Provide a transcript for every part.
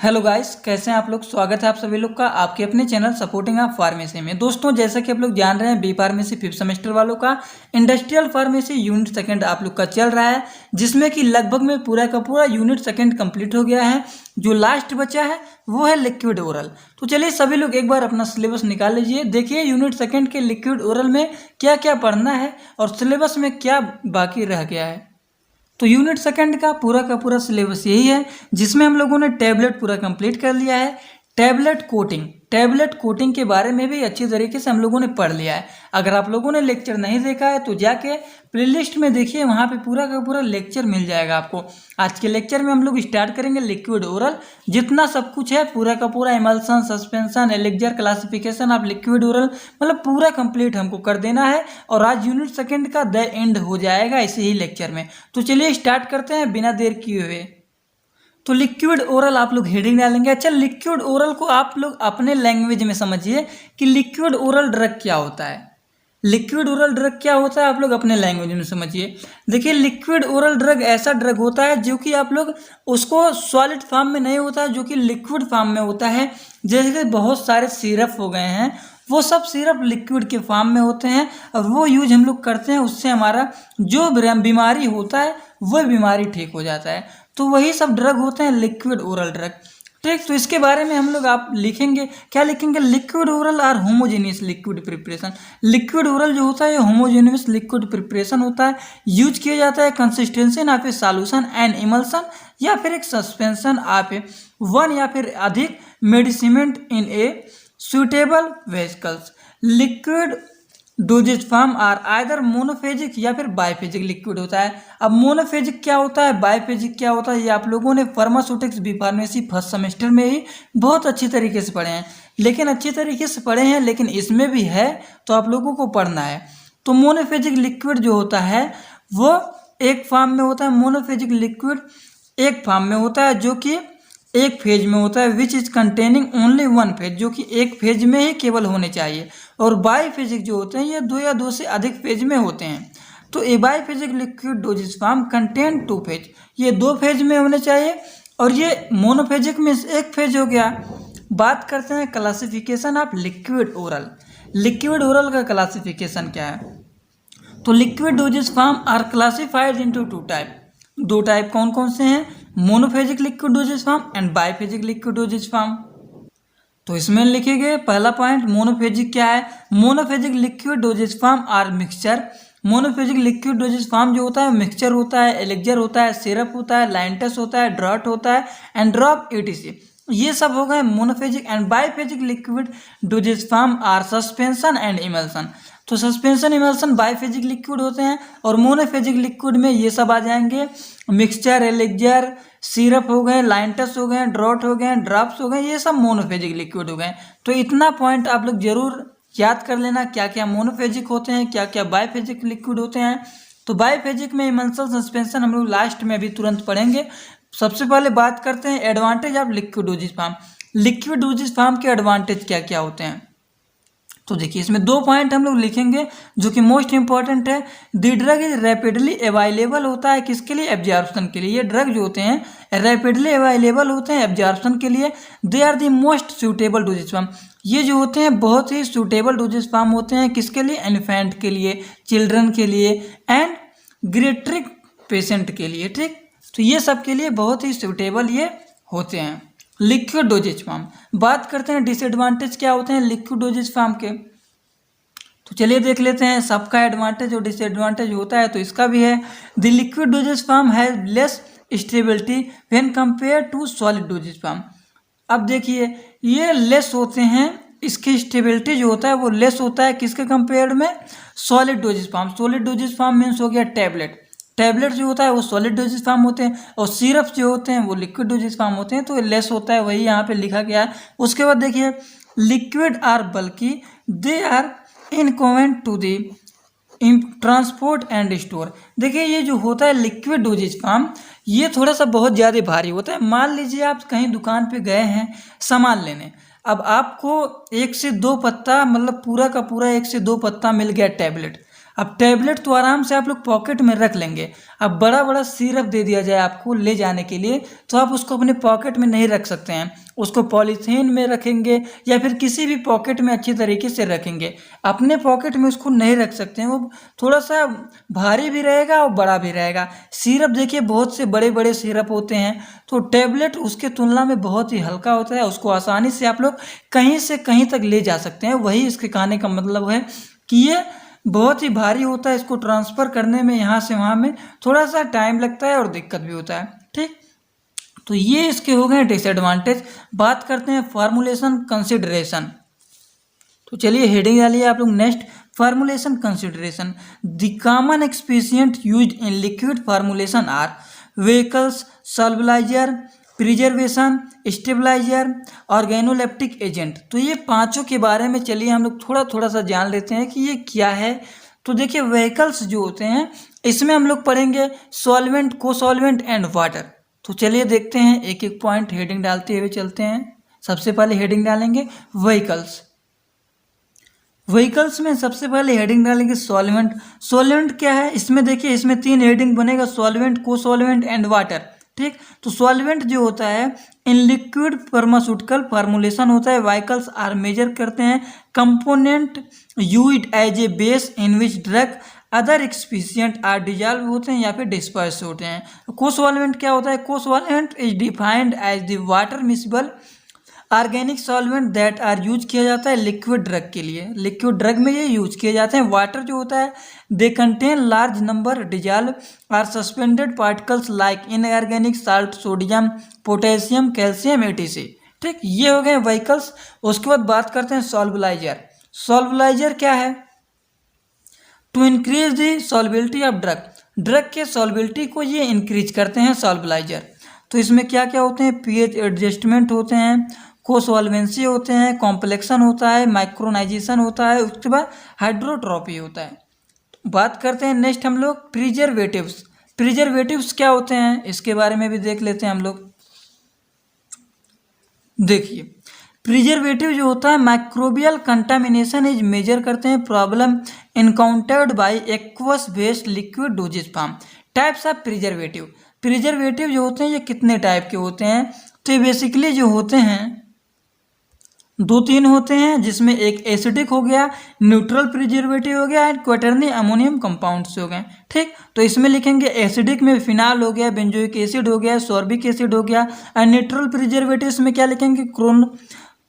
Hello guys, कैसे हैं आप लोग। स्वागत है आप सभी लोग का आपके अपने चैनल सपोर्टिंग आप फार्मेसी में। दोस्तों, जैसा कि आप लोग जान रहे हैं, बी फार्मेसी 5th सेमेस्टर वालों का इंडस्ट्रियल फार्मेसी यूनिट सेकंड आप लोग का चल रहा है, जिसमें कि लगभग में पूरा का पूरा यूनिट सेकंड कंप्लीट हो गया है। जो लास्ट बचा है वो है लिक्विड ओरल। तो चलिए सभी लोग एक बार अपना सिलेबस निकाल लीजिए। देखिए यूनिट सेकंड के लिक्विड ओरल में क्या क्या पढ़ना है और सिलेबस में क्या बाकी रह गया है। तो यूनिट सेकंड का पूरा सिलेबस यही है, जिसमें हम लोगों ने टैबलेट पूरा कंप्लीट कर लिया है। टैबलेट कोटिंग के बारे में भी अच्छी तरीके से हम लोगों ने पढ़ लिया है। अगर आप लोगों ने लेक्चर नहीं देखा है तो जाके प्लेलिस्ट में देखिए, वहाँ पे पूरा का पूरा लेक्चर मिल जाएगा आपको। आज के लेक्चर में हम लोग स्टार्ट करेंगे लिक्विड ओरल। जितना सब कुछ है पूरा का पूरा emulsion, suspension, elixir, classification of liquid oral, मतलब पूरा कंप्लीट हमको कर देना है। और आज यूनिट सेकंड का द एंड हो जाएगा इसी ही लेक्चर में। तो चलिए स्टार्ट करते हैं बिना देर किए हुए। तो लिक्विड ओरल आप लोग हेडिंग डालेंगे। अच्छा, लिक्विड ओरल को आप लोग अपने लैंग्वेज में समझिए कि लिक्विड ओरल ड्रग क्या होता है। लिक्विड ओरल ड्रग क्या होता है आप लोग अपने लैंग्वेज में समझिए। देखिए, लिक्विड ओरल ड्रग ऐसा ड्रग होता है जो कि आप लोग उसको सॉलिड फॉर्म में नहीं होता है, जो कि लिक्विड फॉर्म में होता है। जैसे कि बहुत सारे सिरप हो गए हैं, वो सब सिरप लिक्विड के फॉर्म में होते हैं और वो यूज हम लोग करते हैं। उससे हमारा जो बीमारी होता है वह बीमारी ठीक हो जाता है। तो वही सब ड्रग होते हैं लिक्विड ओरल ड्रग। ठीक, तो इसके बारे में हम लोग आप लिखेंगे, क्या लिखेंगे? Liquid oral are homogeneous liquid preparation. Liquid oral जो होता है ये होमोजेनियस लिक्विड प्रिपरेशन होता है। यूज किया जाता है consistency of A solution and emulsion, या फिर एक सस्पेंशन ऑफ ए वन या फिर अधिक medicament in a suitable vesicles. Liquid dosage form are either monophasic या फिर बायफेजिक लिक्विड होता है। अब मोनोफेजिक क्या होता है, बायफेजिक क्या होता है, ये आप लोगों ने pharmaceutics B pharmacy first semester में ही बहुत अच्छी तरीके से पढ़े हैं। लेकिन इसमें भी है तो आप लोगों को पढ़ना है। तो मोनोफेजिक लिक्विड जो होता है वो एक फॉर्म में होता है। मोनोफेजिक लिक्विड एक फॉर्म में होता है जो कि एक फेज में होता है, which is containing only one phase, जो कि एक फेज में ही केवल होने चाहिए। और बाईफेजिक जो होते हैं ये दो या दो से अधिक फेज में होते हैं। तो a biphasic liquid dosage form contain two phase, ये दो फेज में होने चाहिए। और ये मोनोफेजिक में एक फेज हो गया। बात करते हैं classification of liquid oral. Liquid oral का क्लासिफिकेशन क्या है? तो liquid dosage form are classified into two type. दो टाइप कौन कौन से हैं? Monophasic liquid dosage form and biphasic liquid dosage form. तो इसमें लिखेंगे पहला पॉइंट, मोनोफेजिक क्या है? Monophasic liquid dosage form are mixture. Monophasic liquid dosage form जो होता है मिक्सचर होता है, एलिक्जर होता है, सिरप होता है, लाइंटस होता है, ड्रॉट होता है एंड ड्रॉप एटीसी, ये सब हो गए monophasic. And biphasic liquid dosage form are suspension and emulsion. तो सस्पेंशन, इमल्सन बाईफेजिक लिक्विड होते हैं। और मोनोफेजिक लिक्विड में ये सब आ जाएंगे, मिक्सचर, एलिक्जर, सिरप हो गए, लाइंटस हो गए, ड्रॉट हो गए, ड्रॉप्स हो गए, ये सब मोनोफेजिक लिक्विड हो गए। तो इतना पॉइंट आप लोग जरूर याद कर लेना, क्या क्या मोनोफेजिक होते हैं, क्या क्या बाईफेजिक लिक्विड होते हैं। तो बाईफेजिक में इमल्सन, सस्पेंशन हम लोग लास्ट में अभी तुरंत पढ़ेंगे। सबसे पहले बात करते हैं advantage of liquid dosage form. Liquid dosage form के एडवांटेज क्या क्या होते हैं? तो देखिए इसमें दो पॉइंट हम लोग लिखेंगे जो कि मोस्ट इंपॉर्टेंट है। The drug is rapidly available होता है, किसके लिए? एब्जॉर्प्शन के लिए। ये ड्रग जो होते हैं रैपिडली अवेलेबल होते हैं एब्जॉर्प्शन के लिए। They are the most suitable dosage form, ये जो होते हैं बहुत ही सूटेबल डोजेज फॉर्म होते हैं। किसके लिए? इन्फेंट के लिए, चिल्ड्रन के लिए एंड ग्रेट्रिक पेशेंट के लिए। ठीक, तो ये सब के लिए बहुत ही सूटेबल ये होते हैं लिक्विड डोजेज फॉर्म। बात करते हैं डिसएडवांटेज क्या होते हैं लिक्विड डोजेज फॉर्म के। तो चलिए देख लेते हैं सबका एडवांटेज और डिसएडवांटेज होता है, तो इसका भी है। The liquid dosage form has less stability when compare to solid dosage form. अब देखिए ये लेस होते हैं, इसकी स्टेबिलिटी जो होता है वो लेस होता है किसके कंपेयर में? Solid dosage form. Solid dosage form means हो गया टैबलेट। टैबलेट जो होता है वो सॉलिड डोजेज फॉर्म होते हैं और सिरप जो होते हैं वो लिक्विड डोजेज फॉर्म होते हैं। तो लेस होता है, वही यहाँ पे लिखा गया है। उसके बाद देखिए लिक्विड आर बल्कि, they are inconvenient to the transport and store. देखिए ये जो होता है लिक्विड डोजेज फॉर्म ये थोड़ा सा बहुत ज़्यादा भारी होता है। मान लीजिए आप कहीं दुकान पे गए हैं सामान लेने, अब आपको एक से दो पत्ता, मतलब पूरा का पूरा एक से दो पत्ता मिल गया टैबलेट। अब टैबलेट तो आराम से आप लोग पॉकेट में रख लेंगे। अब बड़ा बड़ा सिरप दे दिया जाए आपको ले जाने के लिए, तो आप उसको अपने पॉकेट में नहीं रख सकते हैं, उसको पॉलीथीन में रखेंगे या फिर किसी भी पॉकेट में अच्छी तरीके से रखेंगे। अपने पॉकेट में उसको नहीं रख सकते हैं, वो थोड़ा सा भारी भी रहेगा और बड़ा भी रहेगा। सिरप देखिए बहुत से बड़े बड़े सिरप होते हैं, तो टैबलेट उसके तुलना में बहुत ही हल्का होता है, उसको आसानी से आप लोग कहीं से कहीं तक ले जा सकते हैं। वही इसके कहने का मतलब है कि ये बहुत ही भारी होता है, इसको ट्रांसफ़र करने में यहाँ से वहाँ में थोड़ा सा टाइम लगता है और दिक्कत भी होता है। ठीक, तो ये इसके हो गए डिसएडवांटेज। बात करते हैं फार्मूलेशन कंसिडरेशन। तो चलिए हेडिंग डालिए आप लोग next, formulation consideration. The common excipient used in liquid formulation are vehicles, solubilizer, preservation, stabilizer, organoleptic agent. तो ये पांचों के बारे में चलिए हम लोग थोड़ा सा जान लेते हैं कि ये क्या है। तो देखिए व्हीकल्स जो होते हैं इसमें हम लोग पढ़ेंगे सॉल्वेंट, को सॉल्वेंट एंड वाटर। तो चलिए देखते हैं एक एक पॉइंट हेडिंग डालते हुए चलते हैं। सबसे पहले हेडिंग डालेंगे व्हीकल्स। व्हीकल्स में सबसे पहले हेडिंग डालेंगे सॉल्वेंट। सॉल्वेंट क्या है, इसमें देखिए इसमें 3 हेडिंग बनेगा, सॉल्वेंट, को सॉल्वेंट एंड वाटर। ठीक, तो सॉल्वेंट जो होता है इन लिक्विड फार्मास्यूटिकल फार्मूलेशन होता है। व्हीकल्स आर मेजर करते हैं component used as a base in which drug other excipient are dissolve होते हैं या फिर डिस्पर्स होते हैं। को सॉल्वेंट क्या होता है, cosolvent is defined as the water miscible organic solvent that are use किया जाता है लिक्विड ड्रग के लिए। लिक्विड ड्रग में ये यूज किए जाते हैं। वाटर जो होता है they contain large number dissolve or suspended particles like inorganic salt, sodium, potassium, calcium, etc. ठीक, ये हो गए व्हीकल्स। उसके बाद बात करते हैं सॉल्वलाइजर। सॉल्वलाइजर क्या है, to increase the solubility of drug. Drug के सॉल्बिलिटी को ये इंक्रीज करते हैं सॉल्वलाइजर। तो इसमें क्या क्या होते हैं, पीएच एडजस्टमेंट होते हैं, को सॉल्वेंसी होते हैं, कॉम्प्लेक्शन होता है, माइक्रोनाइजेशन होता है, उसके बाद हाइड्रोट्रॉपी होता है। बात करते हैं नेक्स्ट हम लोग प्रिजर्वेटिव्स। प्रिजर्वेटिव्स क्या होते हैं इसके बारे में भी देख लेते हैं हम लोग। देखिए प्रिजर्वेटिव जो होता है माइक्रोबियल कंटामिनेशन इज मेजर करते हैं problem encountered by aqueous based liquid dosage form. Types of preservative. Preservative जो होते हैं ये कितने टाइप के होते हैं, तो ये बेसिकली जो होते हैं 2-3 होते हैं, जिसमें एक एसिडिक हो गया, न्यूट्रल प्रिजर्वेटिव हो गया एंड क्वाटर्नी अमोनियम कंपाउंड्स हो गए। ठीक, तो इसमें लिखेंगे एसिडिक में फिनाल हो गया, बेंजोइक एसिड हो गया, सॉर्बिक एसिड हो गया। एंड न्यूट्रल प्रिजर्वेटिव्स में क्या लिखेंगे,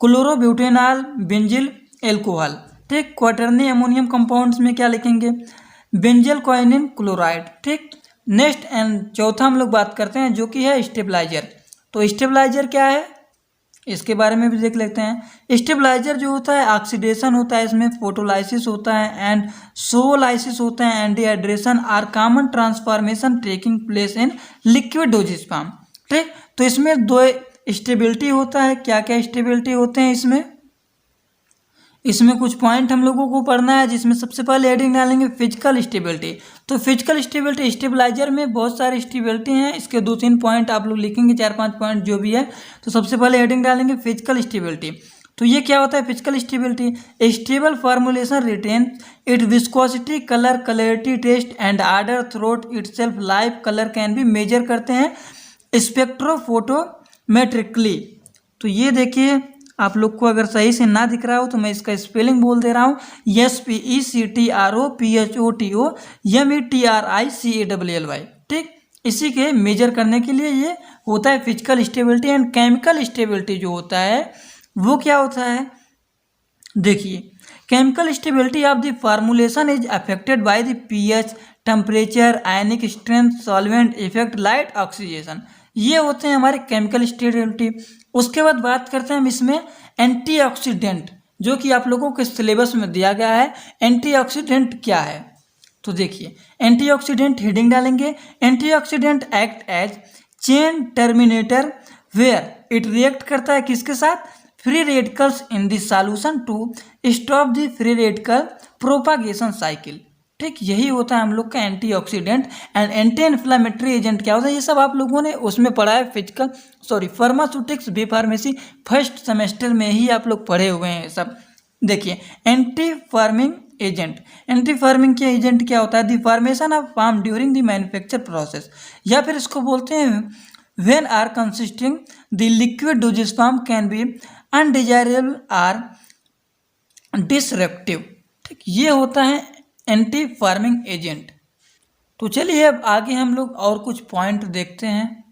क्लोरोब्यूटेनॉल, बेंजिल एल्कोहल। ठीक, क्वाटर्नी अमोनियम कंपाउंड्स में क्या लिखेंगे, बेंजल क्वाइनिन क्लोराइड। ठीक, नेक्स्ट एंड चौथा हम लोग बात करते हैं जो कि है स्टेबलाइजर। तो स्टेबलाइजर क्या है इसके बारे में भी देख लेते हैं। स्टेबलाइजर जो होता है ऑक्सीडेशन होता है, इसमें फोटोलाइसिस होता है एंड सोलाइसिस होता है and dehydration are common transformation taking place in liquid dosage form. ठीक, तो इसमें 2 स्टेबिलिटी होता है। क्या क्या स्टेबिलिटी होते हैं इसमें कुछ पॉइंट हम लोगों को पढ़ना है, जिसमें सबसे पहले हेडिंग डालेंगे फिजिकल स्टेबिलिटी। तो फिजिकल स्टेबिलिटी, स्टेबलाइजर में बहुत सारी स्टेबिलिटी हैं, इसके 2-3 पॉइंट आप लोग लिखेंगे, 4-5 पॉइंट जो भी है। तो सबसे पहले हेडिंग डालेंगे फिजिकल स्टेबिलिटी। तो ये क्या होता है physical stability, stable formulation retain it viscosity, colour, clarity, taste and odour throughout its shelf, life colour can be measure करते हैं स्पेक्ट्रोफोटोमेट्रिकली। तो ये देखिए आप लोग को अगर सही से ना दिख रहा हो तो मैं इसका स्पेलिंग बोल दे रहा हूँ, SPECTROPHOTOMETRICALLY। ठीक, इसी के मेजर करने के लिए ये होता है physical stability. And chemical stability जो होता है वो क्या होता है, देखिए chemical stability of the formulation is affected by the pH, temperature, ionic strength, solvent effect, light, oxidation. ये होते हैं हमारे केमिकल स्टेबिलिटी। उसके बाद बात करते हैं हम इसमें एंटीऑक्सीडेंट, जो कि आप लोगों के सिलेबस में दिया गया है। एंटीऑक्सीडेंट क्या है, तो देखिए एंटीऑक्सीडेंट हेडिंग डालेंगे, antioxidant act as chain terminator where it react करता है किसके साथ, free radicals in the solution to stop the free radical propagation cycle. ठीक, यही होता है हम लोग का antioxidant. And anti inflammatory agent क्या होता है, ये सब आप लोगों ने उसमें पढ़ा है pharmaceutics B pharmacy first semester में ही आप लोग पढ़े हुए हैं सब। देखिए एंटी एजेंट। एंटी फार्मिंग के एजेंट क्या होता है? The formation of foam during the manufacture process, या फिर इसको बोलते हैं when are consisting the liquid dosage form can be undesirable or disruptive. ठीक, ये होता है एंटी फार्मिंग एजेंट। तो चलिए अब आगे हम लोग और कुछ पॉइंट देखते हैं।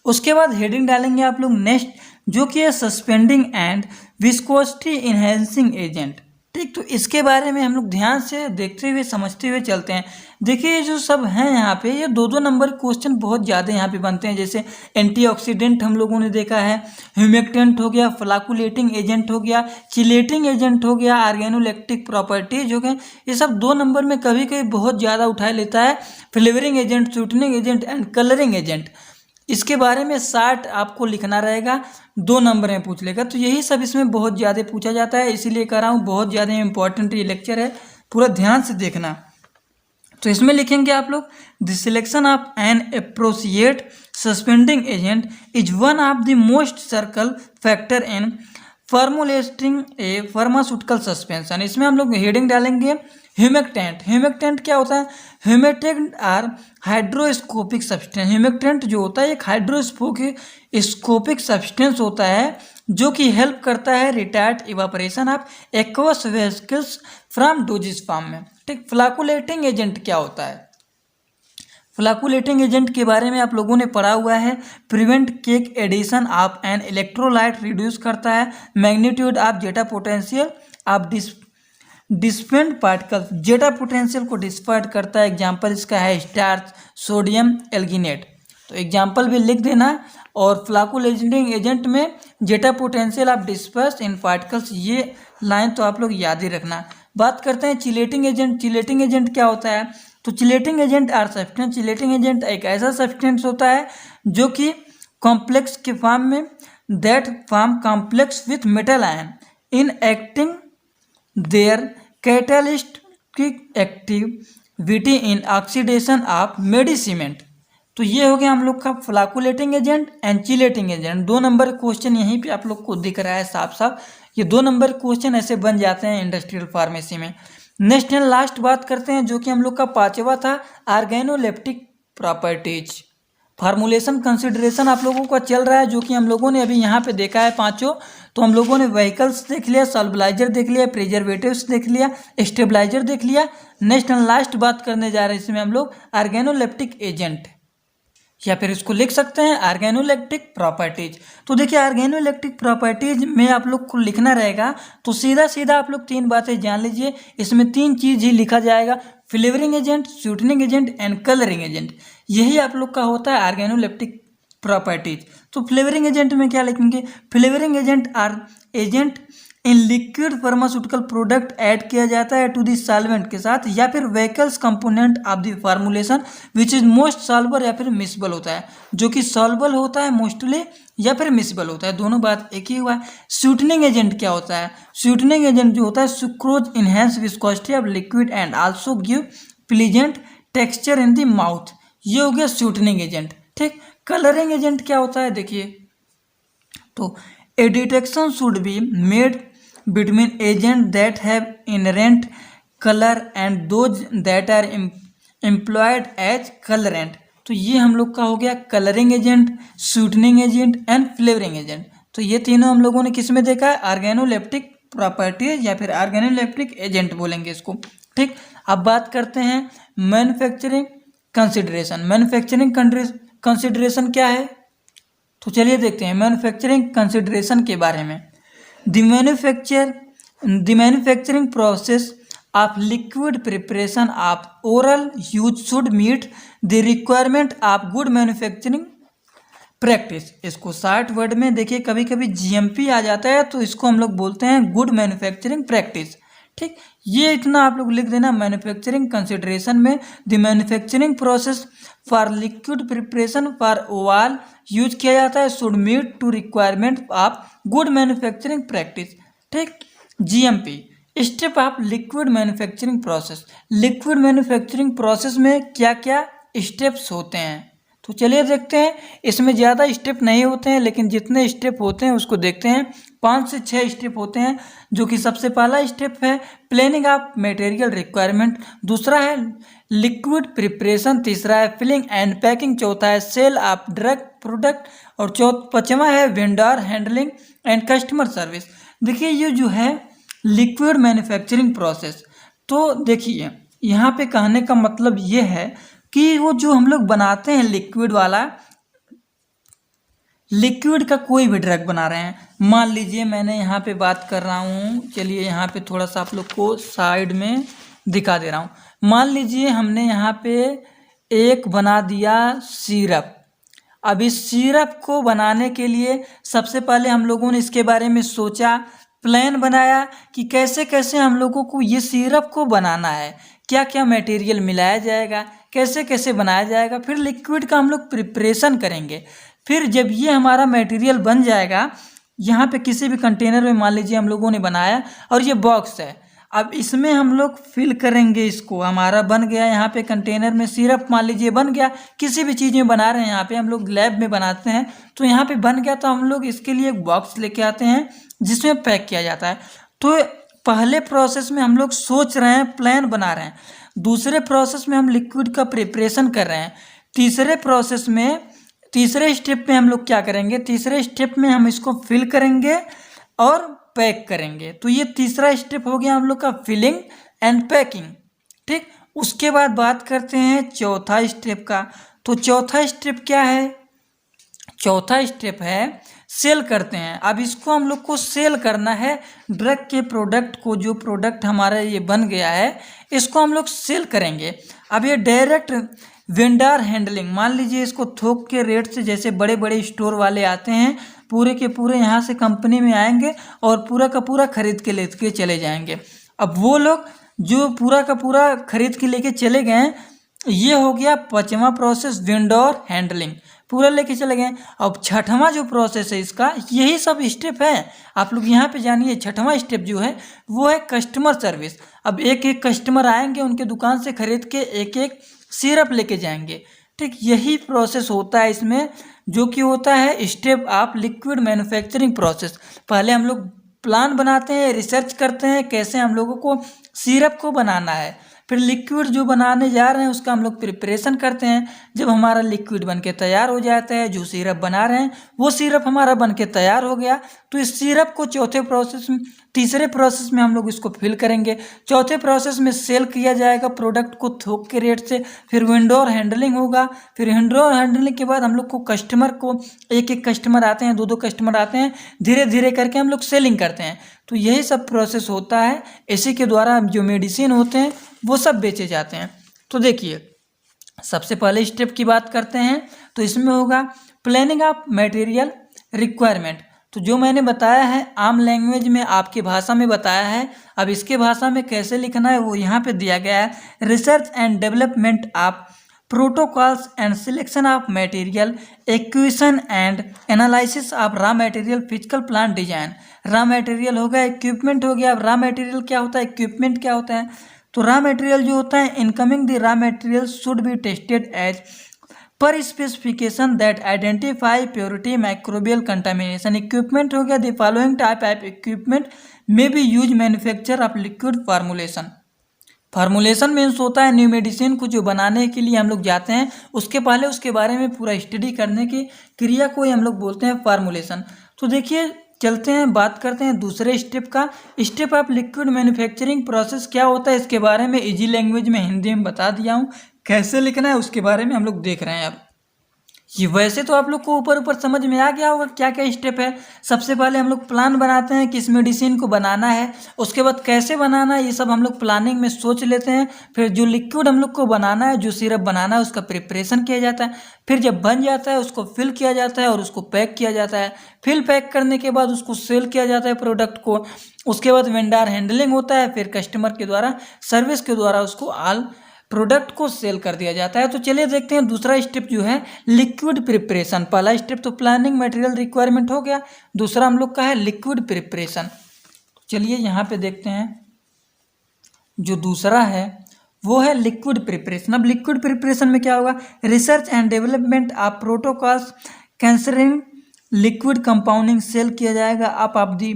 उसके बाद हेडिंग डालेंगे आप लोग नेक्स्ट, जो कि है suspending and viscosity enhancing agent. ठीक, तो इसके बारे में हम लोग ध्यान से देखते हुए समझते हुए चलते हैं। देखिए ये जो सब हैं यहाँ पे, ये 2-2 नंबर क्वेश्चन बहुत ज़्यादा यहाँ पे बनते हैं। जैसे एंटीऑक्सीडेंट हम लोगों ने देखा है, ह्यूमेक्टेंट हो गया, फ्लाकुलेटिंग एजेंट हो गया, चिलेटिंग एजेंट हो गया, ऑर्गेनोलेक्टिक प्रॉपर्टीज हो गए। ये सब 2 नंबर में कभी कभी बहुत ज़्यादा उठा लेता है। Flavouring agent, sweetening agent and colouring agent, इसके बारे में 60 आपको लिखना रहेगा, 2 नंबर में पूछ लेगा। तो यही सब इसमें बहुत ज़्यादा पूछा जाता है, इसीलिए कह रहा हूँ बहुत ज़्यादा इंपॉर्टेंट ये लेक्चर है, पूरा ध्यान से देखना। तो इसमें लिखेंगे आप लोग the selection of an appropriate suspending agent is one of the most circle factor in formulating A pharmaceutical suspension. इसमें हम लोग हेडिंग डालेंगे ह्यूमेक्टेंट। ह्यूमेक्टेंट क्या होता है? Humectant are hygroscopic substance. Humectant जो होता है एक हाइड्रोस्कोपिक सब्सटेंस होता है जो कि हेल्प करता है retard evaporation of aqueous vesicles from doses form में। ठीक, फ्लाकुलेटिंग एजेंट क्या होता है? फ्लाकुलेटिंग एजेंट के बारे में आप लोगों ने पढ़ा हुआ है। Prevent cake addition of an electrolyte, reduce करता है magnitude of zeta potential of dispersed particles, zeta potential को डिस्पर्ट करता है। एग्जाम्पल इसका है स्टार्च, सोडियम एल्गिनेट। तो एग्जाम्पल भी लिख देना। और फ्लाकुलेटिंग एजेंट में zeta potential of disperse in particles, ये लाइन तो आप लोग याद ही रखना। बात करते हैं चिलेटिंग एजेंट। चिलेटिंग एजेंट क्या होता है? तो chelating agent are substance. Chelating agent एक ऐसा सब्सटेंस होता है जो कि कॉम्प्लेक्स के फॉर्म में, that form complex with metal ion in acting their catalytic activity in oxidation of medicament. तो ये हो गया हम लोग का flocculating agent and chelating agent. 2 number question यहीं पे आप लोग को दिख रहा है साफ साफ। ये 2 नंबर क्वेश्चन ऐसे बन जाते हैं इंडस्ट्रियल फार्मेसी में। नेक्स्ट एंड लास्ट बात करते हैं जो कि हम लोग का 5वां था, ऑर्गेनोलेप्टिक प्रॉपर्टीज। फार्मूलेशन कंसिडरेशन आप लोगों का चल रहा है, जो कि हम लोगों ने अभी यहाँ पे देखा है 5। तो हम लोगों ने व्हीकल्स देख लिया, सॉल्वलाइजर देख लिया, प्रिजर्वेटिव्स देख लिया, स्टेबलाइजर देख लिया। नेक्स्ट एंड लास्ट बात करने जा रहे हैं इसमें हम लोग ऑर्गेनोलेप्टिक एजेंट, या फिर इसको लिख सकते हैं ऑर्गेनोलेप्टिक प्रॉपर्टीज। तो देखिए ऑर्गेनोलेप्टिक प्रॉपर्टीज में आप लोग को लिखना रहेगा, तो सीधा सीधा आप लोग 3 बातें जान लीजिए। इसमें 3 चीज ही लिखा जाएगा, flavouring agent, sweetening agent and colouring agent. यही आप लोग का होता है ऑर्गेनोलेप्टिक प्रॉपर्टीज। तो फ्लेवरिंग एजेंट में क्या लिखेंगे? Flavouring agent are agent in liquid pharmaceutical product add किया जाता है टू दी सॉल्वेंट के साथ, या फिर vehicles component of the formulation which is most solver या फिर मिसबल होता है, जो कि सॉल्वल होता है मोस्टली या फिर मिसबल होता है, दोनों बात एक ही हुआ है। स्वीटनिंग एजेंट क्या होता है? स्वीटनिंग एजेंट जो होता है sucrose enhance viscosity of liquid and also give pleasant texture in the mouth, ये हो गया स्वीटनिंग एजेंट। ठीक, कलरिंग एजेंट क्या होता है? देखिए, तो a detection should be made between agents that have inherent color and those that are employed as colorant। तो ये हम लोग का हो गया colouring agent, sweetening agent and flavouring agent. तो ये तीनों हम लोगों ने किस में देखा है? ऑर्गेनोलेप्टिक प्रॉपर्टीज या फिर ऑर्गेनोलेप्टिक एजेंट बोलेंगे इसको। ठीक, अब बात करते हैं मैन्युफैक्चरिंग कंसिडरेशन। मैन्युफैक्चरिंग कंसिडरेशन क्या है? तो चलिए देखते हैं मैन्युफैक्चरिंग कंसिडरेशन के बारे में। The manufacturing process of liquid preparation of oral use should meet the requirement of good manufacturing practice। इसको 60 वर्ड में देखिए, कभी कभी GMP आ जाता है तो इसको हम लोग बोलते हैं गुड मैन्युफैक्चरिंग प्रैक्टिस। ठीक, ये इतना आप लोग लिख देना मैन्युफैक्चरिंग कंसिडरेशन में। The manufacturing process for liquid preparation for overall use किया जाता है should meet to requirement of good manufacturing practice. ठीक, GMP step of liquid manufacturing process. Liquid manufacturing process में क्या क्या स्टेप्स होते हैं? तो चलिए देखते हैं, इसमें ज़्यादा स्टेप नहीं होते हैं, लेकिन जितने स्टेप होते हैं उसको देखते हैं। 5 से 6 स्टेप होते हैं, जो कि सबसे पहला स्टेप है प्लानिंग ऑफ मटेरियल रिक्वायरमेंट, दूसरा है लिक्विड प्रिपरेशन, तीसरा है फिलिंग एंड पैकिंग, चौथा है सेल ऑफ ड्रग प्रोडक्ट और पाँचवा है vendor handling and customer service. देखिए ये जो है लिक्विड मैन्युफैक्चरिंग प्रोसेस, तो देखिए यहाँ पे कहने का मतलब ये है कि वो जो हम लोग बनाते हैं लिक्विड वाला, लिक्विड का कोई भी ड्रग बना रहे हैं, मान लीजिए मैंने यहाँ पे बात कर रहा हूँ, चलिए यहाँ पे थोड़ा सा आप लोग को साइड में दिखा दे रहा हूँ। मान लीजिए हमने यहाँ पे एक बना दिया सिरप। अब इस सिरप को बनाने के लिए सबसे पहले हम लोगों ने इसके बारे में सोचा, प्लान बनाया कि कैसे कैसे हम लोगों को ये सिरप को बनाना है, क्या क्या मटेरियल मिलाया जाएगा, कैसे कैसे बनाया जाएगा, फिर लिक्विड का हम लोग प्रिपरेशन करेंगे। फिर जब ये हमारा मटेरियल बन जाएगा, यहाँ पे किसी भी कंटेनर में मान लीजिए हम लोगों ने बनाया और ये बॉक्स है, अब इसमें हम लोग फिल करेंगे इसको। हमारा बन गया यहाँ पे कंटेनर में सिरप, मान लीजिए बन गया, किसी भी चीज़ में बना रहे हैं, यहाँ पे हम लोग लैब में बनाते हैं, तो यहाँ पे बन गया, तो हम लोग इसके लिए एक बॉक्स लेके आते हैं जिसमें पैक किया जाता है। तो पहले प्रोसेस में हम लोग सोच रहे हैं, प्लान बना रहे हैं, दूसरे प्रोसेस में हम लिक्विड का प्रिपरेशन कर रहे हैं, तीसरे स्टेप में हम लोग क्या करेंगे, तीसरे स्टेप में हम इसको फिल करेंगे और पैक करेंगे। तो ये तीसरा स्टेप हो गया हम लोग का फिलिंग एंड पैकिंग। ठीक, उसके बाद बात करते हैं चौथा स्टेप का। तो चौथा स्टेप क्या है, चौथा स्टेप है सेल करते हैं। अब इसको हम लोग को सेल करना है, ड्रग के प्रोडक्ट को, जो प्रोडक्ट हमारा ये बन गया है इसको हम लोग सेल करेंगे। अब ये डायरेक्ट वेंडर हैंडलिंग, मान लीजिए इसको थोक के रेट से, जैसे बड़े बड़े स्टोर वाले आते हैं, पूरे के पूरे यहाँ से कंपनी में आएंगे और पूरा का पूरा खरीद के लेके चले जाएंगे। अब वो लोग जो पूरा का पूरा खरीद के लेके चले गए, ये हो गया पांचवा प्रोसेस, वेंडर हैंडलिंग, पूरा लेके चले गए। अब छठवां जो प्रोसेस है इसका, यही सब स्टेप है, आप लोग यहाँ पे जानिए। छठवां स्टेप जो है वो है कस्टमर सर्विस। अब एक एक कस्टमर आएंगे, उनके दुकान से खरीद के एक एक सिरप लेके जाएंगे। ठीक, यही प्रोसेस होता है इसमें, जो कि होता है step of liquid manufacturing process. पहले हम लोग प्लान बनाते हैं, रिसर्च करते हैं कैसे हम लोगों को सिरप को बनाना है, फिर लिक्विड जो बनाने जा रहे हैं उसका हम लोग प्रिपरेशन करते हैं। जब हमारा लिक्विड बन के तैयार हो जाता है, जो सिरप बना रहे हैं वो सिरप हमारा बन के तैयार हो गया, तो इस सिरप को तीसरे प्रोसेस में हम लोग इसको फिल करेंगे। चौथे प्रोसेस में सेल किया जाएगा प्रोडक्ट को थोक के रेट से, फिर वेंडर हैंडलिंग होगा, फिर वेंडर हैंडलिंग के बाद हम लोग को कस्टमर को, एक एक कस्टमर आते हैं, दो दो कस्टमर आते हैं, धीरे धीरे करके हम लोग सेलिंग करते हैं। तो यही सब प्रोसेस होता है, इसी के द्वारा जो मेडिसिन होते हैं वो सब बेचे जाते हैं। तो देखिए सबसे पहले स्टेप की बात करते हैं, तो इसमें होगा प्लानिंग ऑफ मटेरियल रिक्वायरमेंट। तो जो मैंने बताया है आम लैंग्वेज में, आपकी भाषा में बताया है, अब इसके भाषा में कैसे लिखना है वो यहाँ पे दिया गया है। Research and development of protocols and selection of material, acquisition and analysis of raw material, physical plant design. Raw material हो गया, इक्विपमेंट हो गया। अब रॉ मटेरियल क्या होता है, इक्विपमेंट क्या होता है, तो रॉ मटेरियल जो होता है, incoming the raw material should be tested as per specification that identify purity, microbial contamination. Equipment हो गया, the following type of equipment may be use manufacture of liquid formulation. Formulation means होता है new medicine को जो बनाने के लिए हम लोग जाते हैं, उसके पहले उसके बारे में पूरा स्टडी करने की क्रिया को ही हम लोग बोलते हैं फार्मूलेशन। तो देखिए चलते हैं, बात करते हैं दूसरे स्टेप का। Step of liquid manufacturing process क्या होता है, इसके बारे में इजी लैंग्वेज में हिंदी में बता दिया हूँ, कैसे लिखना है उसके बारे में हम लोग देख रहे हैं। अब ये वैसे तो आप लोग को ऊपर ऊपर समझ में आ गया होगा क्या क्या स्टेप है। सबसे पहले हम लोग प्लान बनाते हैं किस मेडिसिन को बनाना है, उसके बाद कैसे बनाना है ये सब हम लोग प्लानिंग में सोच लेते हैं। फिर जो लिक्विड हम लोग को बनाना है, जो सिरप बनाना है, उसका प्रिपरेशन किया जाता है। फिर जब बन जाता है उसको फिल किया जाता है और उसको पैक किया जाता है। फिल पैक करने के बाद उसको सेल किया जाता है प्रोडक्ट को। उसके बाद वेंडर हैंडलिंग होता है, फिर कस्टमर के द्वारा, सर्विस के द्वारा उसको ऑल प्रोडक्ट को सेल कर दिया जाता है। तो चलिए देखते हैं दूसरा स्टेप जो है लिक्विड प्रिपरेशन। पहला स्टेप तो प्लानिंग मटेरियल रिक्वायरमेंट हो गया, दूसरा हम लोग का है लिक्विड प्रिपरेशन। चलिए यहाँ पे देखते हैं, जो दूसरा है वो है लिक्विड प्रिपरेशन। अब लिक्विड प्रिपरेशन में क्या होगा, research and development of protocols concerning liquid compounding sale किया जाएगा आप दी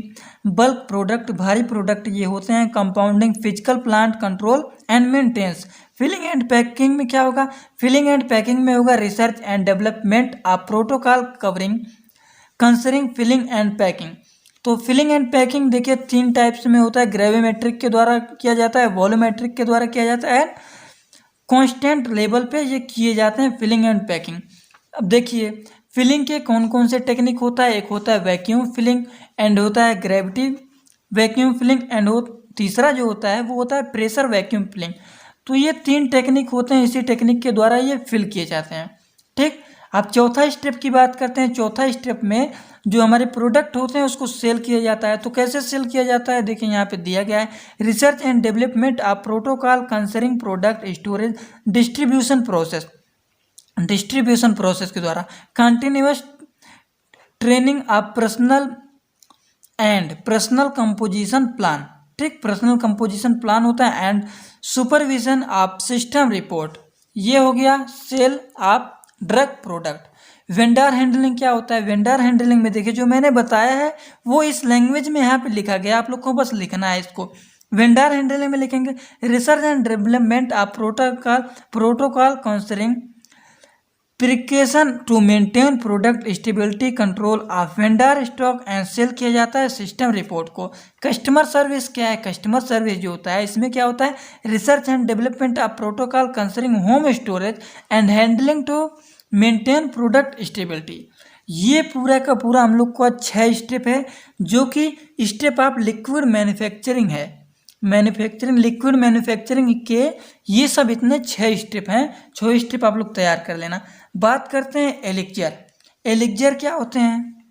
बल्क प्रोडक्ट, भारी प्रोडक्ट ये होते हैं, compounding physical plant control and maintenance. Filling and packing में क्या होगा, फिलिंग एंड पैकिंग में होगा research and development of protocol covering concerning filling and packing. तो फिलिंग एंड पैकिंग देखिए 3 टाइप्स में होता है, ग्रेविमेट्रिक के द्वारा किया जाता है, वॉल्यूमेट्रिक के द्वारा किया जाता है, कांस्टेंट लेवल पे ये किए जाते हैं फिलिंग एंड पैकिंग। अब देखिए फिलिंग के कौन कौन से टेक्निक होता है, एक होता है वैक्यूम फिलिंग एंड होता है ग्रेविटी वैक्यूम फिलिंग एंड तीसरा जो होता है वो होता है प्रेशर वैक्यूम फिलिंग। तो ये 3 टेक्निक होते हैं, इसी टेक्निक के द्वारा ये फिल किए जाते हैं। ठीक, अब चौथा स्टेप की बात करते हैं। चौथा स्टेप में जो हमारे प्रोडक्ट होते हैं उसको सेल किया जाता है। तो कैसे सेल किया जाता है, देखिए यहाँ पे दिया गया है, research and development of protocol concerning product storage distribution process. Distribution process के द्वारा continuous training of personnel and personnel composition plan. ठीक, पर्सनल कंपोजिशन प्लान होता है and supervision of system report. ये हो गया sale of drug product. Vendor handling क्या होता है, वेंडर हैंडलिंग में देखिए जो मैंने बताया है वो इस लैंग्वेज में यहाँ पे लिखा गया, आप लोग को बस लिखना है इसको। वेंडर हैंडलिंग में लिखेंगे research and development of protocol concerning precaution to maintain product stability control of vendor stock and sale किया जाता है सिस्टम रिपोर्ट को। कस्टमर सर्विस क्या है, कस्टमर सर्विस जो होता है इसमें क्या होता है, research and development of protocol concerning home storage and handling to maintain product stability. ये पूरा का पूरा हम लोग का 6 स्टेप है, जो कि स्टेप ऑफ लिक्विड मैन्युफैक्चरिंग है। मैन्युफैक्चरिंग लिक्विड मैन्युफैक्चरिंग के ये सब इतने 6 स्टेप हैं, 6 स्टेप आप लोग तैयार कर लेना। बात करते हैं एलिक्जर। एलिक्जर क्या होते हैं,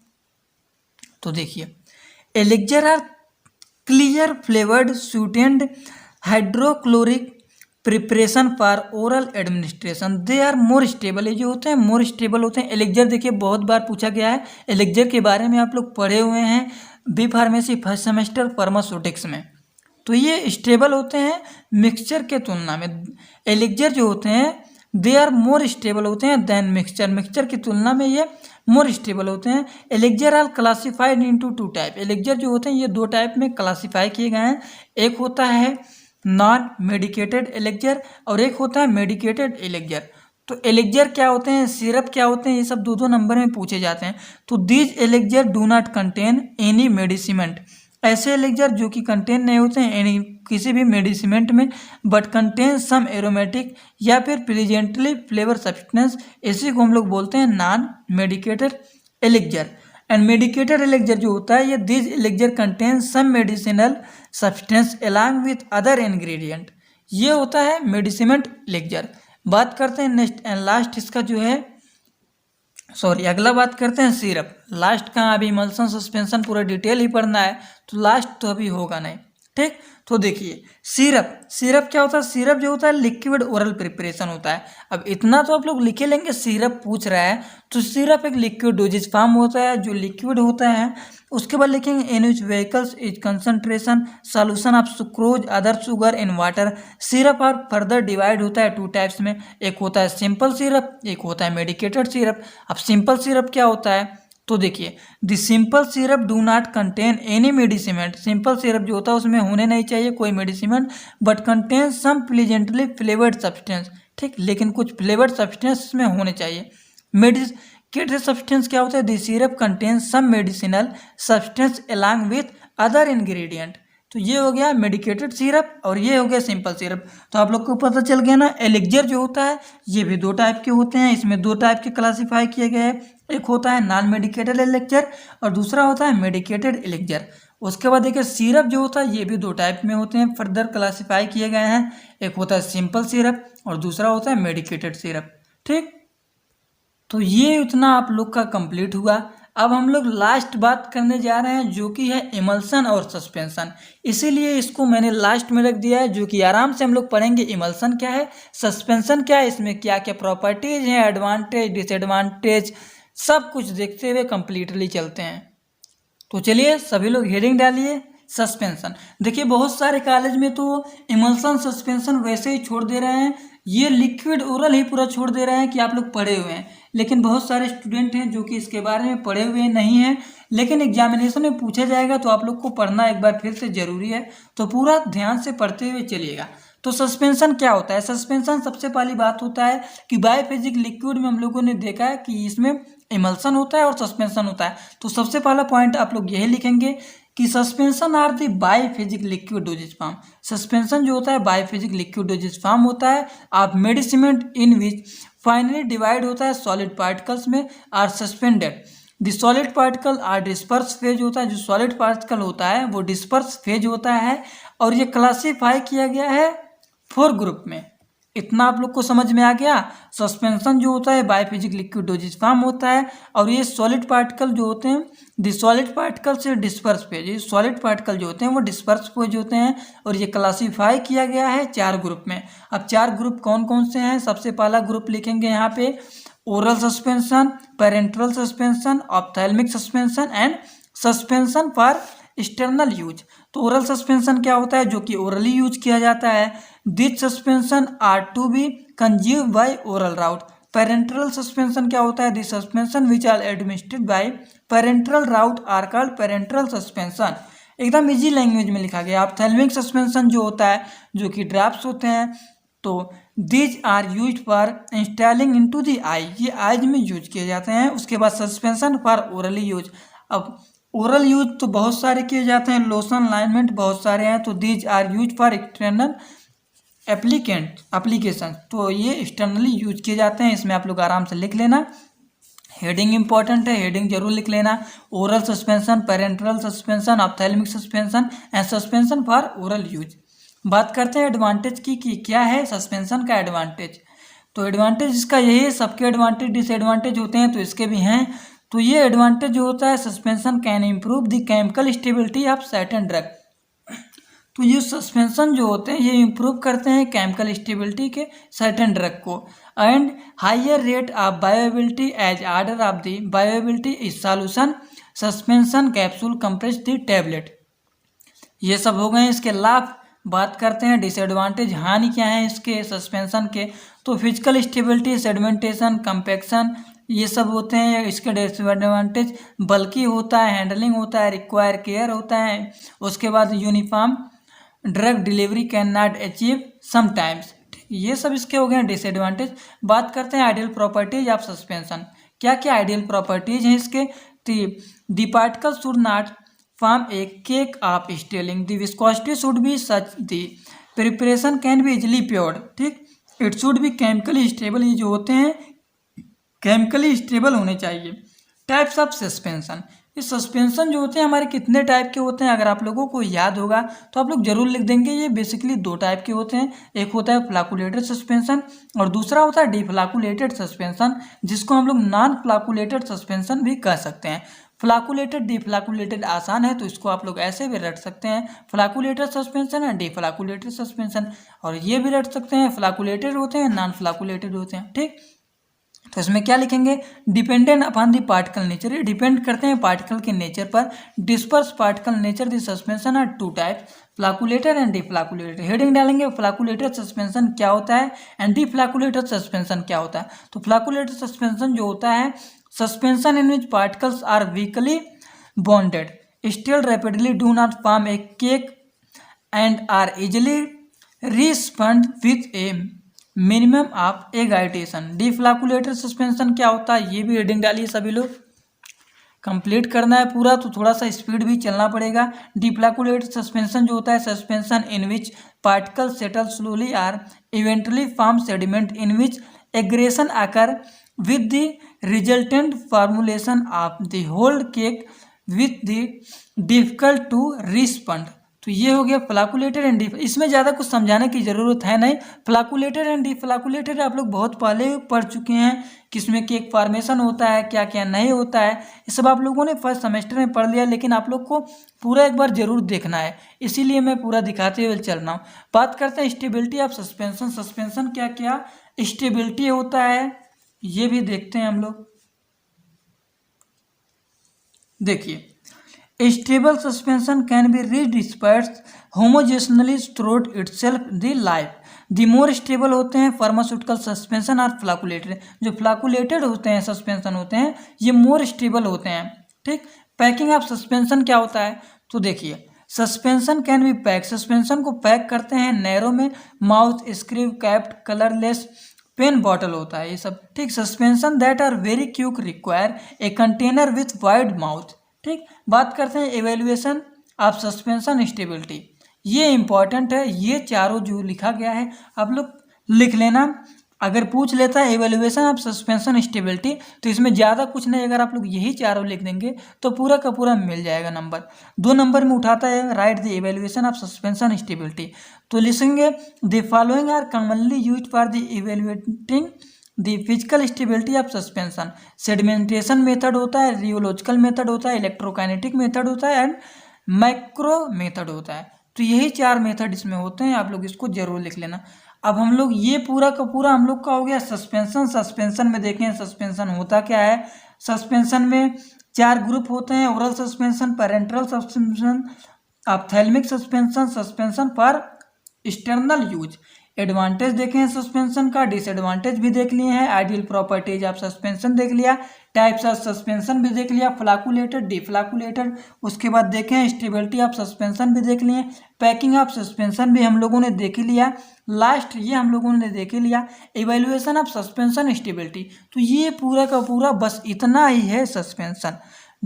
तो देखिए elixir are clear flavoured sweetened hydrochloric preparation for oral administration, they are more stable. ये जो होते हैं मोर स्टेबल होते हैं। एलिक्जर देखिए बहुत बार पूछा गया है, एलिक्जर के बारे में आप लोग पढ़े हुए हैं B pharmacy first semester pharmaceutics में। तो ये स्टेबल होते हैं मिक्सचर के तुलना में। एलिक्जर जो होते हैं दे आर मोर स्टेबल होते हैं देन मिक्सचर, मिक्सचर की तुलना में ये मोर स्टेबल होते हैं। Elixir are classified into 2 type. Elixir जो होते हैं ये 2 टाइप में क्लासिफाई किए गए हैं, एक होता है नॉन मेडिकेटेड एलिक्जर और एक होता है मेडिकेटेड एलिक्जर। तो एलिक्जर क्या होते हैं, सिरप क्या होते हैं, ये सब 2-2 नंबर में पूछे जाते हैं। तो these elixir do not contain any medicament, ऐसे एलिक्जर जो कि कंटेन नहीं होते हैं एनी किसी भी मेडिसिमेंट में, बट कंटेन सम एरोमेटिक या फिर प्लीजेंटली फ्लेवर सब्सटेंस, इसी को हम लोग बोलते हैं non medicated elixir. And medicated elixir जो होता है ये this elixir contain some medicinal substance along with other ingredient, ये होता है मेडिसिमेंट एलिक्जर। बात करते हैं नेक्स्ट एंड लास्ट इसका जो है अगला बात करते हैं सिरप। लास्ट का अभी इमल्सन सस्पेंशन पूरा डिटेल ही पढ़ना है, तो लास्ट तो अभी होगा नहीं। ठीक, तो देखिए सिरप क्या होता है, सिरप जो होता है लिक्विड ओरल प्रिपरेशन होता है। अब इतना तो आप लोग लिखे लेंगे, सिरप पूछ रहा है तो सिरप एक लिक्विड डोजेज फॉर्म होता है जो लिक्विड होता है। उसके बाद लिखेंगे in which vehicles is concentration solution of sucrose other sugar in water. Syrup और फर्दर डिवाइड होता है 2 टाइप्स में, एक होता है सिंपल सिरप, एक होता है मेडिकेटेड सिरप। अब सिंपल सिरप क्या होता है, तो देखिए the simple syrup do not contain any medicament. Simple syrup जो होता है उसमें होने नहीं चाहिए कोई medicament, but contain some pleasantly flavoured substance. ठीक, लेकिन कुछ फ्लेवर्ड सब्सटेंस इसमें होने चाहिए। मेडिकेटेड सब्सटेंस क्या होता है, the syrup contain some medicinal substance along with other ingredient. तो ये हो गया मेडिकेटेड सिरप और ये हो गया सिंपल सिरप। तो आप लोग को पता चल गया ना, एलिक्जर जो होता है ये भी 2 टाइप के होते हैं, इसमें 2 टाइप के क्लासीफाई किए गए हैं, एक होता है नॉन मेडिकेटेड एलिक्जर और दूसरा होता है मेडिकेटेड एलिक्जर। उसके बाद देखिए सिरप जो होता है ये भी 2 टाइप में होते हैं, फर्दर क्लासीफाई किए गए हैं, एक होता है सिंपल सिरप और दूसरा होता है मेडिकेटेड सिरप। ठीक, तो ये उतना आप लोग का कंप्लीट हुआ। अब हम लोग लास्ट बात करने जा रहे हैं जो कि है इमल्सन और सस्पेंशन, इसीलिए इसको मैंने लास्ट में रख दिया है, जो कि आराम से हम लोग पढ़ेंगे इमल्सन क्या है, सस्पेंशन क्या है, इसमें क्या क्या प्रॉपर्टीज हैं, एडवांटेज डिसएडवांटेज सब कुछ देखते हुए कंप्लीटली चलते हैं। तो चलिए सभी लोग हेडिंग डालिए, सस्पेंशन। देखिए बहुत सारे कॉलेज में तो इमल्सन सस्पेंशन वैसे ही छोड़ दे रहे हैं, ये लिक्विड ओरल ही पूरा छोड़ दे रहे हैं कि आप लोग पढ़े हुए हैं, लेकिन बहुत सारे स्टूडेंट हैं जो कि इसके बारे में पढ़े हुए नहीं हैं, लेकिन एग्जामिनेशन में पूछा जाएगा तो आप लोग को पढ़ना एक बार फिर से जरूरी है, तो पूरा ध्यान से पढ़ते हुए चलिएगा। तो सस्पेंशन क्या होता है? सस्पेंशन सबसे पहली बात होता है कि बायोफिजिक लिक्विड में हम लोगों ने देखा है कि इसमें इमल्सन होता है और सस्पेंशन होता है। तो सबसे पहला पॉइंट आप लोग यही लिखेंगे कि suspension are the biphasic liquid dosage form. Suspension जो होता है बायोफिजिक लिक्विड डोजेज फॉर्म होता है आप मेडिसिमेंट इन विच फाइनली डिवाइड होता है सॉलिड पार्टिकल्स में are suspended. The solid particle are disperse phase होता है, जो सॉलिड पार्टिकल होता है वो डिस्पर्स फेज होता है, और ये क्लासीफाई किया गया है 4 ग्रुप में। इतना आप लोग को समझ में आ गया। सस्पेंशन जो होता है बायोफिजिक लिक्विड डोजेज फॉर्म होता है, और ये सॉलिड पार्टिकल जो होते हैं द सॉलिड पार्टिकल से डिस्पर्स फेज, ये सॉलिड पार्टिकल जो होते हैं वो डिस्पर्स फेज होते हैं, और ये क्लासीफाई किया गया है 4 ग्रुप में। अब 4 ग्रुप कौन कौन से हैं? सबसे पहला ग्रुप लिखेंगे यहाँ पे oral suspension, parenteral suspension, ophthalmic suspension and suspension for external use. तो ओरल सस्पेंशन क्या होता है? जो कि ओरली यूज किया जाता है। This suspension are to be consumed by oral route. Parenteral suspension क्या होता है? This suspension which are administered by parenteral route are called parenteral suspension. एकदम इजी लैंग्वेज में लिखा गया। ऑप्थेल्मिक सस्पेंशन जो होता है जो कि ड्रॉप्स होते हैं, तो these are use for installing into the eye, ये आइज में यूज किए जाते हैं। उसके बाद सस्पेंशन फॉर ओरली यूज। अब ओरल यूज तो बहुत सारे किए जाते हैं, लोशन लाइनमेंट बहुत सारे हैं, तो these are use for external application, तो ये एक्सटर्नली यूज किए जाते हैं। इसमें आप लोग आराम से लिख लेना, हेडिंग इंपॉर्टेंट है, हेडिंग जरूर लिख लेना। Oral suspension, parenteral suspension, ophthalmic suspension and suspension for oral use. बात करते हैं एडवांटेज की कि क्या है सस्पेंशन का एडवांटेज। तो एडवांटेज इसका यही है, सबके एडवांटेज डिसएडवांटेज होते हैं तो इसके भी हैं। तो ये एडवांटेज जो होता है suspension can improve the chemical stability of certain drug. तो ये सस्पेंशन जो होते हैं ये इम्प्रूव करते हैं केमिकल स्टेबिलिटी के सर्टेन ड्रग को, and higher rate of bioavailability as order of the bioavailability is solution suspension capsule compress the tablet. ये सब हो गए इसके लाभ। बात करते हैं डिसएडवांटेज, हानि क्या है इसके सस्पेंशन के। तो फिजिकल स्टेबिलिटी, सेडिमेंटेशन, कंपैक्शन ये सब होते हैं इसके डिसएडवांटेज। बल्कि होता है, हैंडलिंग होता है, रिक्वायर केयर होता है। उसके बाद uniform drug delivery can not achieve sometimes, ये सब इसके हो गए डिसएडवांटेज। बात करते हैं आइडियल प्रॉपर्टीज ऑफ सस्पेंशन। क्या क्या आइडियल प्रॉपर्टीज हैं इसके? The particle should not form a cake of settling, the viscosity should be such, the preparation can be easily poured, ठीक। It should be chemically stable, ये जो होते हैं chemically stable होने चाहिए। टाइप्स ऑफ सस्पेंशन, ये सस्पेंशन जो होते हैं हमारे कितने टाइप के होते हैं अगर आप लोगों को याद होगा तो आप लोग जरूर लिख देंगे। ये बेसिकली 2 टाइप के होते हैं, एक होता है फ्लाकुलेटेड सस्पेंशन और दूसरा होता है डिफ्लाकुलेटेड सस्पेंशन, जिसको हम लोग नॉन फ्लाकुलेटेड सस्पेंशन भी कह सकते हैं। फ्लाकुलेटेड डिफ्लाकुलेटेड आसान है तो इसको आप लोग ऐसे भी रट सकते हैं, फ्लाकुलेटेड सस्पेंशन एंड डिफ्लाकुलेटेड सस्पेंशन, और ये भी रट सकते हैं फ्लाकुलेटेड होते हैं नॉन फ्लाकुलेटेड होते हैं, ठीक। तो इसमें क्या लिखेंगे? Dependent upon the particle nature, ये डिपेंड करते हैं पार्टिकल के नेचर पर। Disperse particle nature the suspension are 2 types, flocculated and deflocculated. Heading डालेंगे फ्लाकुलेटेड सस्पेंशन क्या होता है एंड डिफ्लाकुलेटेड सस्पेंशन क्या होता है। तो फ्लाकुलेटेड सस्पेंशन जो होता है suspension in which particles are weakly bonded, still rapidly do not form a cake and are easily respond with a minimum of agitation. Deflocculated suspension क्या होता है ये भी हेडिंग डालिए सभी लोग, कंप्लीट करना है पूरा तो थोड़ा सा स्पीड भी चलना पड़ेगा। डिफ्लाकुलेटेड सस्पेंशन जो होता है suspension in which particle settle slowly are eventually form sediment in which aggregation occur with the resultant formulation of the hold cake with the difficult to respond. तो ये हो गया फ्लाकुलेटेड एंड डिफ, इसमें ज़्यादा कुछ समझाने की ज़रूरत है नहीं। फ्लाकुलेटेड एंड डिफ्लाकुलेटेड आप लोग बहुत पहले पढ़ चुके हैं, किसमें केक फॉर्मेशन होता है क्या क्या नहीं होता है, ये सब आप लोगों ने फर्स्ट सेमेस्टर में पढ़ लिया, लेकिन आप लोग को पूरा एक बार जरूर देखना है, इसीलिए मैं पूरा दिखाते हुए चल रहा हूँ। बात करते हैं स्टेबिलिटी ऑफ सस्पेंशन। सस्पेंशन क्या क्या स्टेबिलिटी होता है ये भी देखते हैं हम लोग। देखिए stable suspension can be redispersed homogeneously throughout itself the life. The more stable होते हैं फार्मास्यूटिकल सस्पेंशन और फ्लाकुलेटेड। जो फ्लाकुलेटेड होते हैं सस्पेंशन होते हैं ये मोर स्टेबल होते हैं। ठीक, पैकिंग ऑफ सस्पेंशन क्या होता है तो देखिए, suspension can be pack, suspension को पैक करते हैं नैरो में, mouth screw capped colourless pen bottle होता है ये सब। ठीक, suspension that are very quick require a container with wide mouth. ठीक, बात करते हैं एवेल्युएशन ऑफ सस्पेंशन स्टेबिलिटी। ये इंपॉर्टेंट है, ये चारों जो लिखा गया है आप लोग लिख लेना। अगर पूछ लेता है एवेल्युएशन ऑफ सस्पेंशन स्टेबिलिटी तो इसमें ज़्यादा कुछ नहीं, अगर आप लोग यही चारों लिख देंगे तो पूरा का पूरा मिल जाएगा नंबर। 2 नंबर में उठाता है right the evaluation of suspension stability. तो लिखेंगे the following are commonly used for the evaluating the physical stability of suspension. Sedimentation method होता है, रियोलॉजिकल मेथड होता है, इलेक्ट्रोकाइनेटिक मेथड होता है एंड माइक्रो मेथड होता है। तो यही 4 मेथड इसमें होते हैं, आप लोग इसको जरूर लिख लेना। अब हम लोग ये पूरा का पूरा हम लोग का हो गया सस्पेंशन। सस्पेंशन में देखें सस्पेंशन होता क्या है। सस्पेंशन में 4 ग्रुप होते हैं, oral suspension, parenteral suspension, ophthalmic suspension, suspension for external use. Advantage देखे हैं सस्पेंशन का, डिसएडवांटेज भी देख लिए हैं, आइडियल प्रॉपर्टीज ऑफ सस्पेंशन देख लिया, टाइप्स ऑफ सस्पेंशन भी देख लिया, फ्लाकुलेटेड, डिफ्लाकुलेटेड, उसके बाद देखे हैं स्टेबिलिटी ऑफ सस्पेंशन भी देख लिए, पैकिंग ऑफ सस्पेंशन भी हम लोगों ने देख ही लिया, लास्ट ये हम लोगों ने देख ही लिया इवैल्यूएशन ऑफ सस्पेंशन स्टेबिलिटी। तो ये पूरा का पूरा बस इतना ही है सस्पेंशन।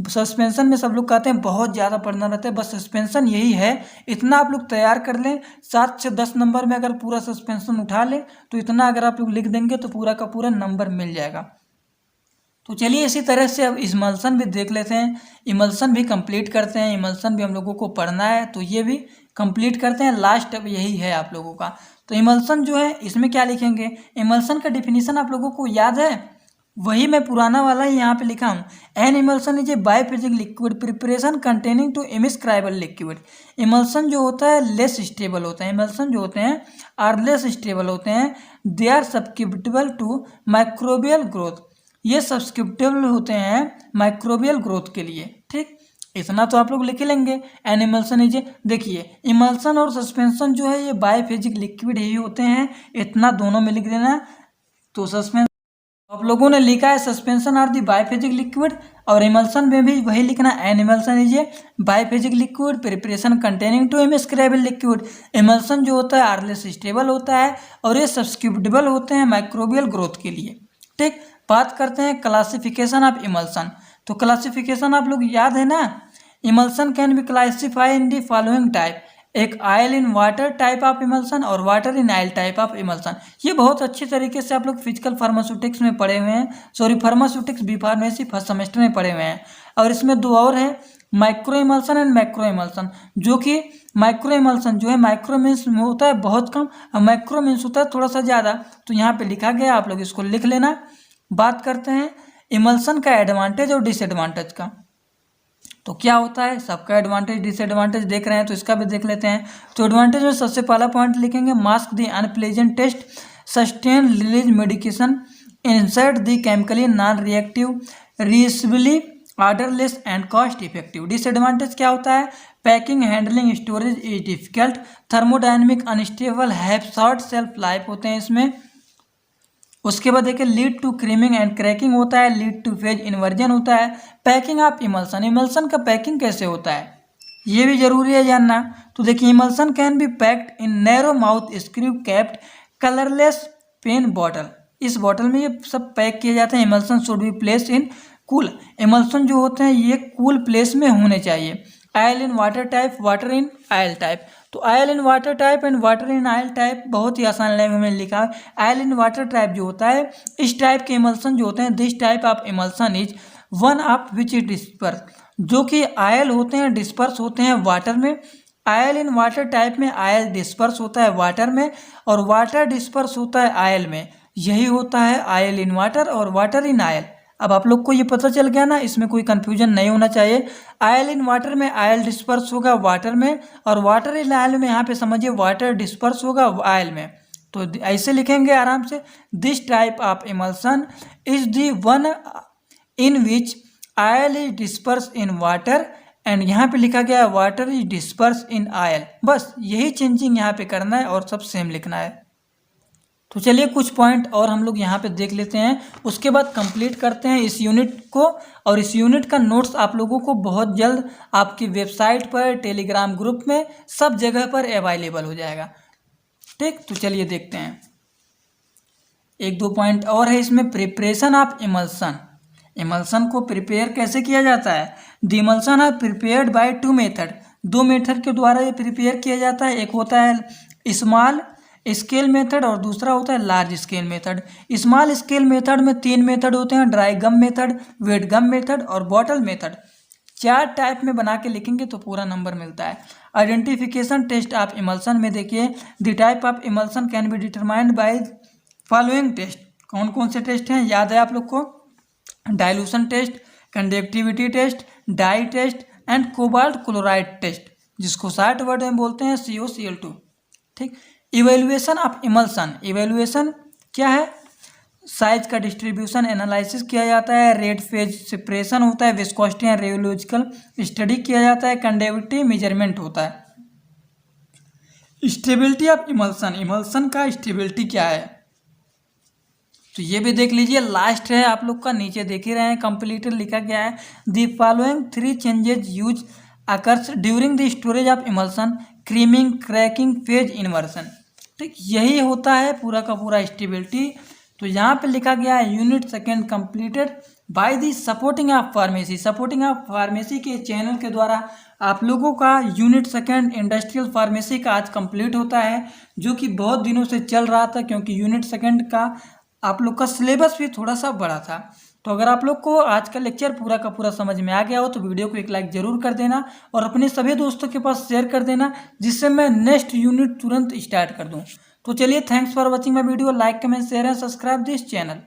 सस्पेंशन में सब लोग कहते हैं बहुत ज़्यादा पढ़ना रहता है, बस सस्पेंशन यही है। इतना आप लोग तैयार कर लें, 7 से 10 नंबर में अगर पूरा सस्पेंशन उठा लें तो इतना अगर आप लोग लिख देंगे तो पूरा का पूरा नंबर मिल जाएगा। तो चलिए इसी तरह से अब इमल्सन भी देख लेते हैं, इमल्सन भी कंप्लीट करते हैं। इमल्सन भी हम लोगों को पढ़ना है तो ये भी कंप्लीट करते हैं, लास्ट अब यही है आप लोगों का। तो इमल्सन जो है इसमें क्या लिखेंगे, इमल्सन का डिफिनीशन आप लोगों को याद है, वही मैं पुराना वाला ही यहाँ पे लिखा हूँ। An emulsion is a biophysical liquid preparation containing two immiscible liquid. Emulsion जो होता है लेस स्टेबल होता है, इमल्सन जो होते हैं आर लेस स्टेबल होते हैं, they are susceptible to microbial growth. ये सब्सक्रिप्टिबल होते हैं माइक्रोबियल ग्रोथ के लिए। ठीक, इतना तो आप लोग लिख लेंगे। एन इमल्सन इज, देखिए इमल्सन और सस्पेंशन जो है ये बायोफिजिकल लिक्विड ही होते हैं, इतना दोनों में लिख देना। तो सस्पेंशन आप लोगों ने लिखा है suspension are the biophysical liquid, और इमल्सन में भी वही लिखना, an emulsion is a biophysical liquid preparation containing two immiscible liquid. Emulsion जो होता है आरलेस स्टेबल होता है और ये सब्सक्रिप्टिबल होते हैं माइक्रोबियल ग्रोथ के लिए। ठीक, बात करते हैं क्लासिफिकेशन ऑफ इमल्सन। तो क्लासिफिकेशन आप लोग याद है ना, emulsion can be classify in the following type, एक oil in water type of emulsion और water in oil type of emulsion. ये बहुत अच्छी तरीके से आप लोग फिजिकल फार्मास्यूटिक्स में पढ़े हुए हैं, sorry pharmaceutics B pharmacy first semester में पढ़े हुए हैं। और इसमें 2 और हैं, micro emulsion and macro emulsion. जो कि माइक्रो इमल्सन जो है माइक्रो मीन्स होता है बहुत कम और मैक्रो मीन्स होता है थोड़ा सा ज़्यादा। तो यहाँ पे लिखा गया, आप लोग इसको लिख लेना। बात करते हैं इमल्सन का एडवांटेज और डिसएडवांटेज का। तो क्या होता है, सबका एडवांटेज डिसएडवांटेज देख रहे हैं तो इसका भी देख लेते हैं। तो एडवांटेज में सबसे पहला पॉइंट लिखेंगे, mask the unpleasant taste, sustain release medication, insert the chemically non reactive, reusably odourless and cost effective. Disadvantage क्या होता है, packing handling storage is difficult, thermodynamic unstable, have short shelf life होते हैं इसमें। उसके बाद देखिए lead to creaming and cracking होता है, लीड टू फेज इन्वर्जन होता है। पैकिंग ऑफ इमल्सन, इमल्सन का पैकिंग कैसे होता है ये भी जरूरी है जानना। तो देखिए emulsion can be packed in narrow mouth screw capped colourless pen bottle. इस बॉटल में ये सब पैक किए जाते हैं। Emulsion should be place in cool, emulsion जो होते हैं ये कूल प्लेस में होने चाहिए। Oil in water type, water in oil type. तो oil in water type and water in oil type बहुत ही आसान लैंग्वेज में लिखा है। आयल इन वाटर टाइप जो होता है, इस टाइप के इमल्सन जो होते हैं, this type of emulsion is one of which is disperse, जो कि आयल होते हैं डिस्पर्स होते हैं वाटर में। आयल इन वाटर टाइप में आयल डिस्पर्स होता है वाटर में और वाटर डिस्पर्स होता है आयल में। यही होता है आयल इन वाटर और वाटर इन आयल। अब आप लोग को ये पता चल गया ना, इसमें कोई कंफ्यूजन नहीं होना चाहिए। आयल इन वाटर में आयल डिस्पर्स होगा वाटर में और वाटर इन आयल में यहाँ पे समझिए वाटर डिस्पर्स होगा आयल में। तो ऐसे लिखेंगे आराम से, this type of emulsion is the one in which oil is disperse in water and यहाँ पे लिखा गया है water is disperse in oil. बस यही चेंजिंग यहाँ पे करना है और सब सेम लिखना है। तो चलिए कुछ पॉइंट और हम लोग यहाँ पे देख लेते हैं, उसके बाद कंप्लीट करते हैं इस यूनिट को। और इस यूनिट का नोट्स आप लोगों को बहुत जल्द आपकी वेबसाइट पर, टेलीग्राम ग्रुप में, सब जगह पर अवेलेबल हो जाएगा। ठीक, तो चलिए देखते हैं। एक दो पॉइंट और है इसमें। Preparation of emulsion. इमल्सन को प्रिपेयर कैसे किया जाता है? The emulsion are prepared by 2 method. 2 method के द्वारा ये प्रिपेयर किया जाता है। एक होता है स्मॉल स्केल मेथड और दूसरा होता है large scale method. Small scale method में 3 मेथड होते हैं, dry gum method, wet gum method और बॉटल मेथड। 4 टाइप में बना के लिखेंगे तो पूरा नंबर मिलता है। आइडेंटिफिकेशन टेस्ट ऑफ इमल्सन में देखिए, the type of emulsion can be determined by following test. कौन कौन से टेस्ट हैं याद है आप लोग को? Dilution test, conductivity test, dye test and cobalt chloride test, जिसको शॉर्ट वर्ड में बोलते हैं COCl2। ठीक। Evaluation of emulsion. इवेल्युएशन क्या है? साइज का डिस्ट्रीब्यूशन एनालिसिस किया जाता है, रेट फेज सेपरेशन होता है, विस्कोसिटी एंड रेडियोलॉजिकल स्टडी किया जाता है, कंडक्टिविटी मेजरमेंट होता है। Stability of emulsion. इमल्सन का स्टेबिलिटी क्या है तो ये भी देख लीजिए, लास्ट है आप लोग का, नीचे देख ही रहे हैं, कंप्लीटेड लिखा गया है। The following 3 changes use occurs during the storage of emulsion: creaming, cracking, phase inversion. ठीक, यही होता है पूरा का पूरा स्टेबिलिटी। तो यहाँ पे लिखा गया है unit second completed by the supporting of pharmacy. Supporting of pharmacy के चैनल के द्वारा आप लोगों का यूनिट सेकेंड इंडस्ट्रियल फार्मेसी का आज कंप्लीट होता है, जो कि बहुत दिनों से चल रहा था, क्योंकि यूनिट सेकेंड का आप लोग का सिलेबस भी थोड़ा सा बड़ा था। तो अगर आप लोग को आज का लेक्चर पूरा का पूरा समझ में आ गया हो तो वीडियो को एक लाइक जरूर कर देना और अपने सभी दोस्तों के पास शेयर कर देना, जिससे मैं नेक्स्ट यूनिट तुरंत स्टार्ट कर दूं। तो चलिए, thanks for watching my video. Like, comment, share and subscribe this channel.